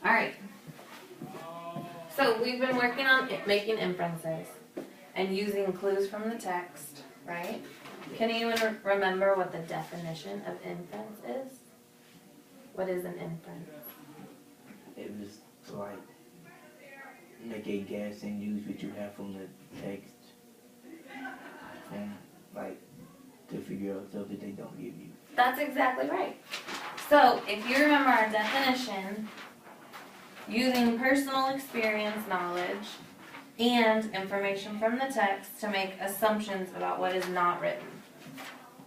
Alright. So we've been working on making inferences and using clues from the text, right? Can anyone remember what the definition of inference is? What is an inference? It was like make a guess and use what you have from the text and like to figure out stuff that they don't give you. That's exactly right. So if you remember our definition, using personal experience knowledge and information from the text to make assumptions about what is not written.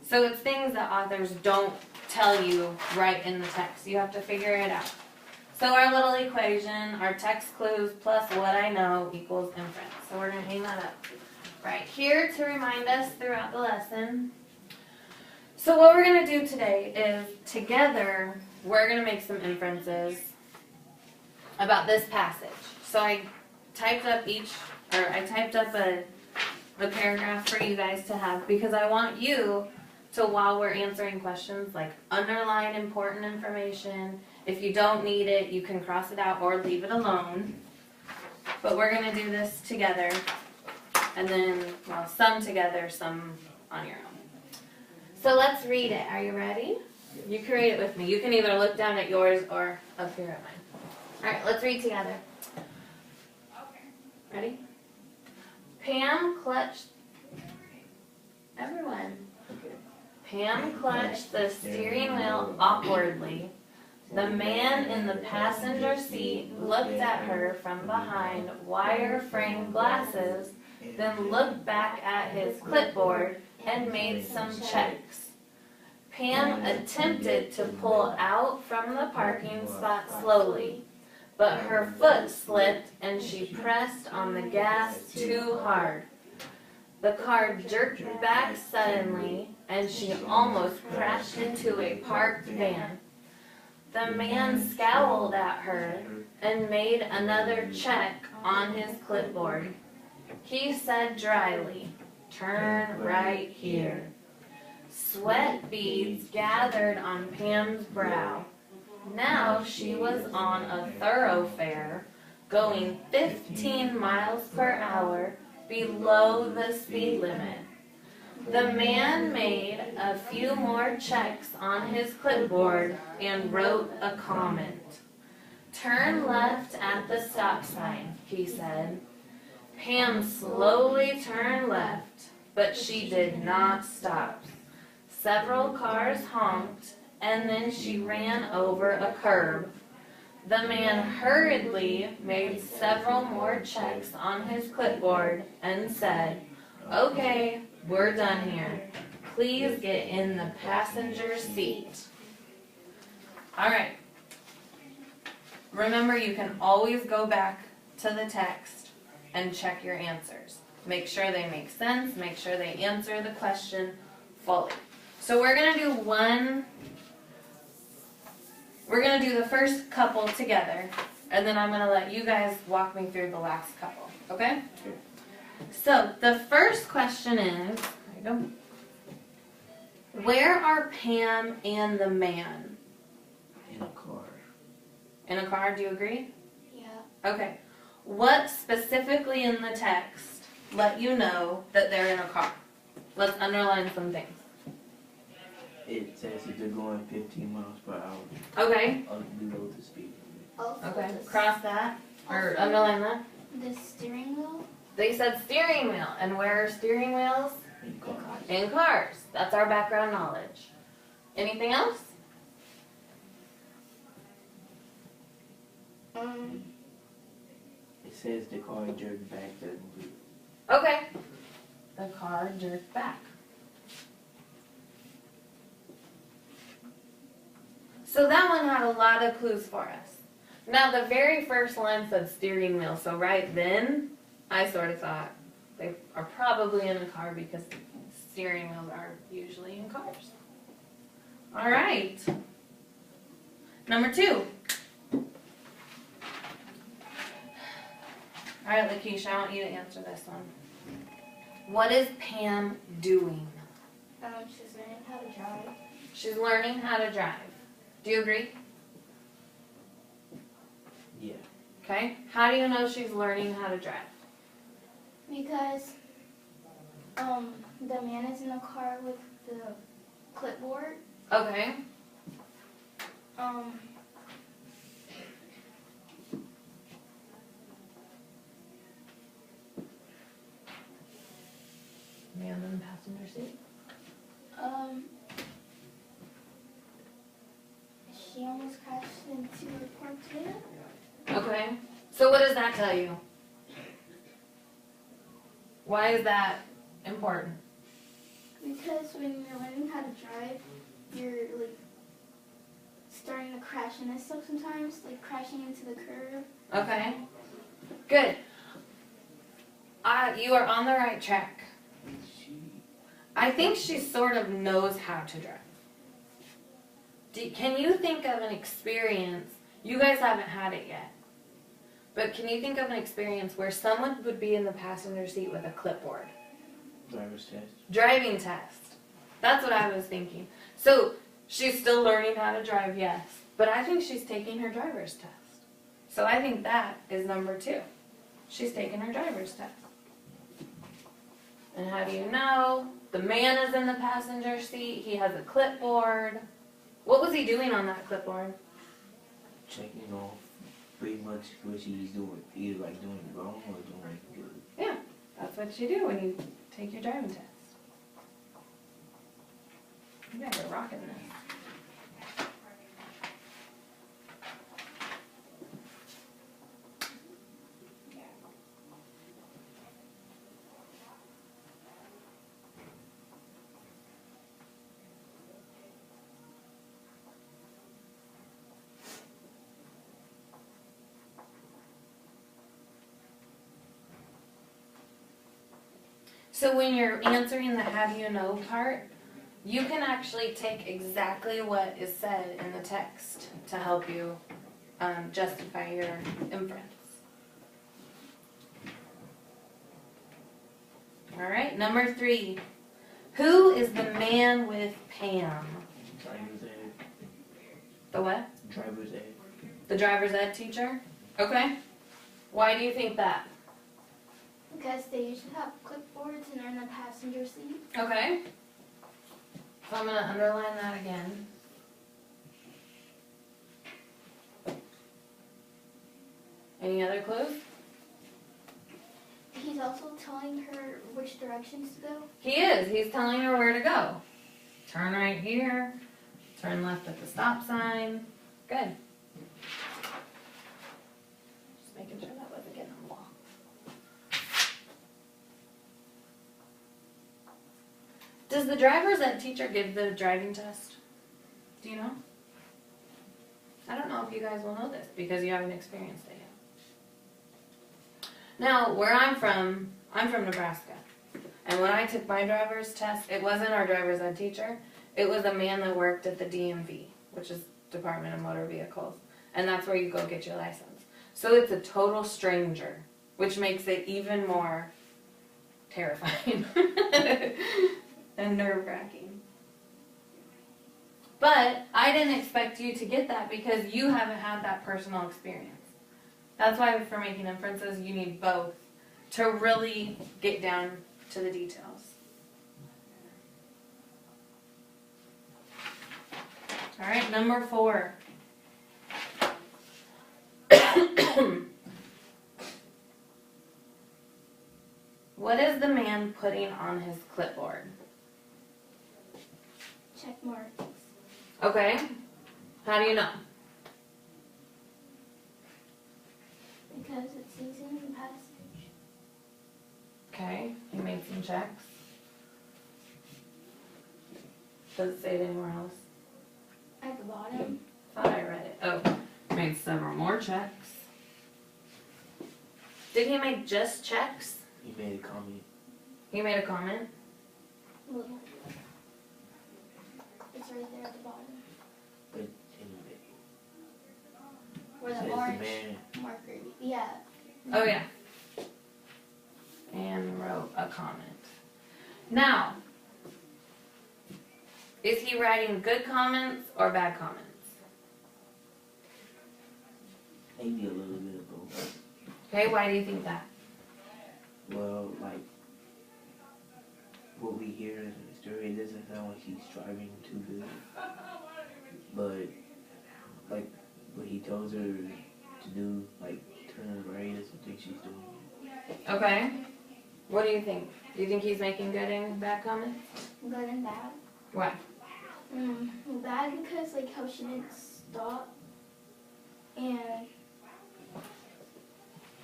So it's things that authors don't tell you right in the text. You have to figure it out. So our little equation, our text clues plus what I know equals inference. So we're going to hang that up right here to remind us throughout the lesson. So what we're going to do today is together we're going to make some inferences about this passage. So I typed up a paragraph for you guys to have because I want you to, while we're answering questions, like underline important information. If you don't need it, you can cross it out or leave it alone. But we're going to do this together. And then, well, some together, some on your own. So let's read it. Are you ready? You can read it with me. You can either look down at yours or up here at mine. All right, let's read together. Ready? Pam clutched the steering wheel awkwardly. The man in the passenger seat looked at her from behind wire-framed glasses, then looked back at his clipboard and made some checks. Pam attempted to pull out from the parking spot slowly, but her foot slipped and she pressed on the gas too hard. The car jerked back suddenly and she almost crashed into a parked van. The man scowled at her and made another check on his clipboard. He said dryly, "Turn right here." Sweat beads gathered on Pam's brow. Now she was on a thoroughfare going 15 miles per hour below the speed limit. The man made a few more checks on his clipboard and wrote a comment. "Turn left at the stop sign," he said. Pam slowly turned left, but she did not stop. Several cars honked, and then she ran over a curb. The man hurriedly made several more checks on his clipboard and said, "Okay, we're done here. Please get in the passenger seat." All right. Remember, you can always go back to the text and check your answers. Make sure they make sense. Make sure they answer the question fully. So we're going to do the first couple together, and then I'm going to let you guys walk me through the last couple, okay? Sure. So the first question is, where are Pam and the man? In a car. In a car, do you agree? Yeah. Okay. What specifically in the text let you know that they're in a car? Let's underline some things. It says that they're going 15 miles per hour Okay. below the speed limit. Okay. Cross that or underline that. The steering wheel? They said steering wheel. And where are steering wheels? In cars. In cars. That's our background knowledge. Anything else? It says the car jerked back suddenly. Okay. The car jerked back. So that one had a lot of clues for us. Now the very first line said steering wheel, so right then I sort of thought they are probably in a car because steering wheels are usually in cars. All right. Number 2. All right, Lakeisha, I want you to answer this one. What is Pam doing? She's learning how to drive. She's learning how to drive. Do you agree? Okay? How do you know she's learning how to drive? Because the man is in the car with the clipboard. Okay. Man in the passenger seat. She almost crashed into a parked van. Okay. So what does that tell you? Why is that important? Because when you're learning how to drive, you're like starting to crash into stuff sometimes, like crashing into the curb. Okay. Good. You are on the right track. I think she sort of knows how to drive. Can you think of an experience? You guys haven't had it yet. But can you think of an experience where someone would be in the passenger seat with a clipboard? Driver's test. Driving test. That's what I was thinking. So she's still learning how to drive, yes. But I think she's taking her driver's test. So I think that is number 2. She's taking her driver's test. And how do you know? The man is in the passenger seat. He has a clipboard. What was he doing on that clipboard? Checking off pretty much what she's doing. Either like doing wrong or doing good. Yeah, that's what you do when you take your driving test. You guys are rocking this. So when you're answering the have you know part, you can actually take exactly what is said in the text to help you justify your inference. All right, number 3. Who is the man with Pam? Driver's ed. The what? Driver's ed. The driver's ed teacher? Okay. Why do you think that? Because they usually have clipboards and they're in the passenger seat. Okay. So I'm going to underline that again. Any other clues? He's also telling her which directions to go. He is. He's telling her where to go. Turn right here. Turn left at the stop sign. Good. Just making sure that wasn't getting blocked. Does the driver's ed teacher give the driving test? Do you know? I don't know if you guys will know this because you haven't experienced it yet. Now, where I'm from Nebraska. And when I took my driver's test, it wasn't our driver's ed teacher. It was a man that worked at the DMV, which is Department of Motor Vehicles. And that's where you go get your license. So it's a total stranger, which makes it even more terrifying and nerve-wracking. But I didn't expect you to get that because you haven't had that personal experience. That's why for making inferences, you need both to really get down to the details. All right, number 4. What is the man putting on his clipboard? Check marks. Okay. How do you know? Because it says in the passage. Okay, he made some checks. Does it say it anywhere else? At the bottom. Thought I read it. Oh, made several more checks. Did he make just checks? He made a comment. He made a comment? Well, it's right there at the bottom. But anyway. Where Says the the orange man. marker. Yeah. Oh, yeah. And wrote a comment. Now, is he writing good comments or bad comments? Maybe a little bit of both. Okay, why do you think that? Well, like, what we hear in the story, it doesn't sound like she's striving too good. But, like, what he tells her to do, like, turn right, I don't think she's doing it. Okay. What do you think? Do you think he's making good and bad comments? Good and bad. Why? Bad because like how she didn't stop and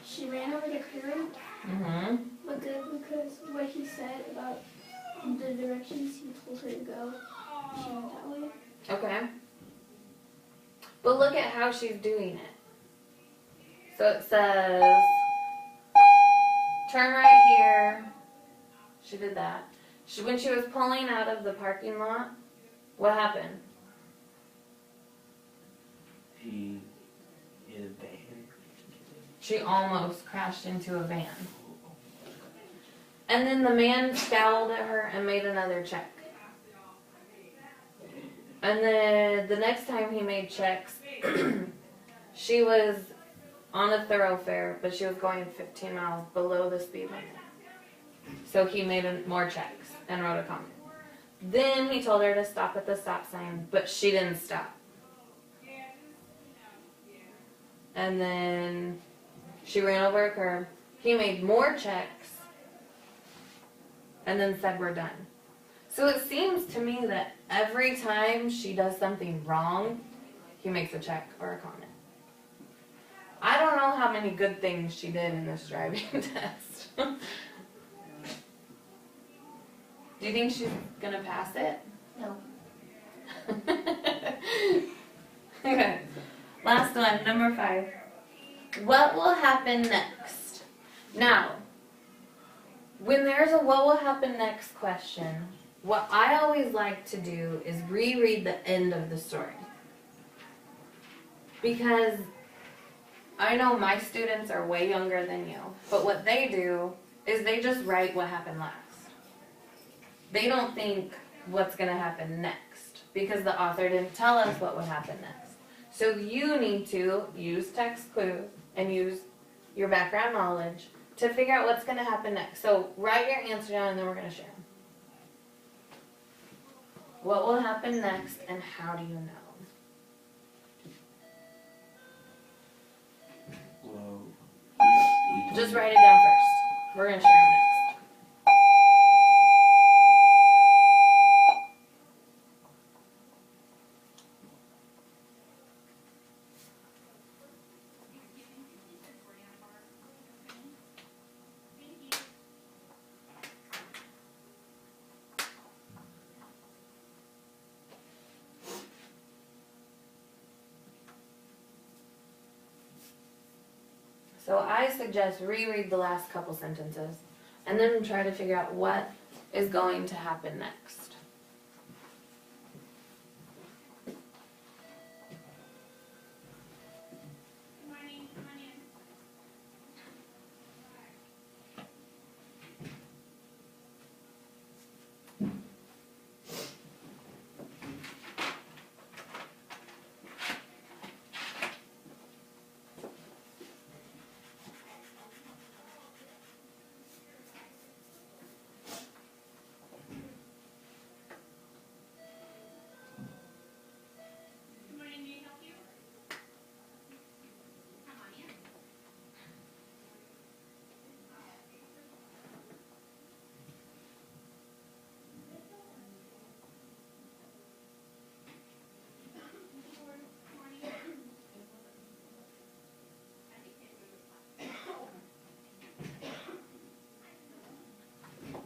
she ran over the curb. Mm-hmm. But good because what he said about the directions he told her to go, she went that way. Okay. But look at how she's doing it. So it says, turn right here. She did that. When she was pulling out of the parking lot, what happened? She hit a van. She almost crashed into a van. And then the man scowled at her and made another check. And then the next time he made checks, she was on a thoroughfare, but she was going 15 miles below the speed limit. So he made more checks and wrote a comment. Then he told her to stop at the stop sign, but she didn't stop. And then she ran over a curb. He made more checks and then said, we're done. So it seems to me that every time she does something wrong, he makes a check or a comment. I don't know how many good things she did in this driving test. Do you think she's gonna pass it? No. Okay. Last one, number 5. What will happen next? Now, when there's a what will happen next question, what I always like to do is reread the end of the story. Because I know my students are way younger than you, but what they do is they just write what happened last. They don't think what's going to happen next because the author didn't tell us what would happen next. So you need to use text clues and use your background knowledge to figure out what's going to happen next. So write your answer down and then we're going to share them. What will happen next and how do you know? Well, he Just write it down first. We're going to share them next. So I suggest reread the last couple sentences and then try to figure out what is going to happen next.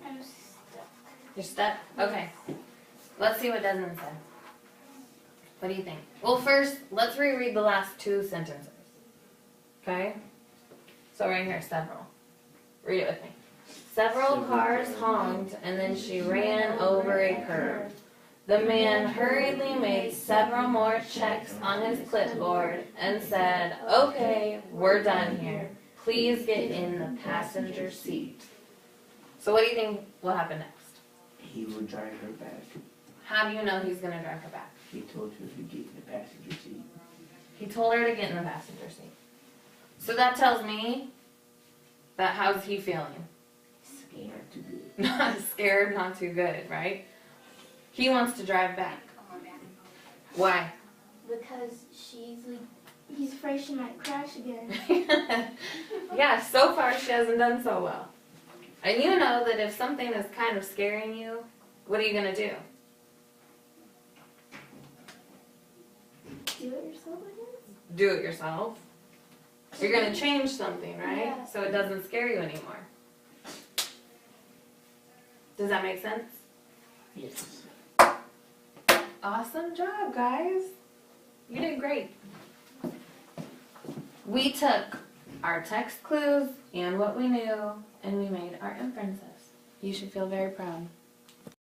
I'm stuck. You're stuck? Okay. Let's see what Desmond said. What do you think? Well, first, let's reread the last 2 sentences. Okay? So right here, several. Read it with me. Several cars honked, and then she ran over a curb. The man hurriedly made several more checks on his clipboard and said, "Okay, we're done here. Please get in the passenger seat." So what do you think will happen next? He will drive her back. How do you know he's going to drive her back? He told her to get in the passenger seat. He told her to get in the passenger seat. So that tells me how's he feeling? Scared. Too good. Not scared, not too good, right? He wants to drive back. Why? Because he's afraid she might crash again. Yeah, so far she hasn't done so well. And you know that if something is kind of scaring you, what are you going to do? Do it yourself, I guess. Do it yourself. You're going to change something, right? Yeah. So it doesn't scare you anymore. Does that make sense? Yes. Awesome job, guys. You did great. We took our text clues and what we knew, and we made our inferences. You should feel very proud.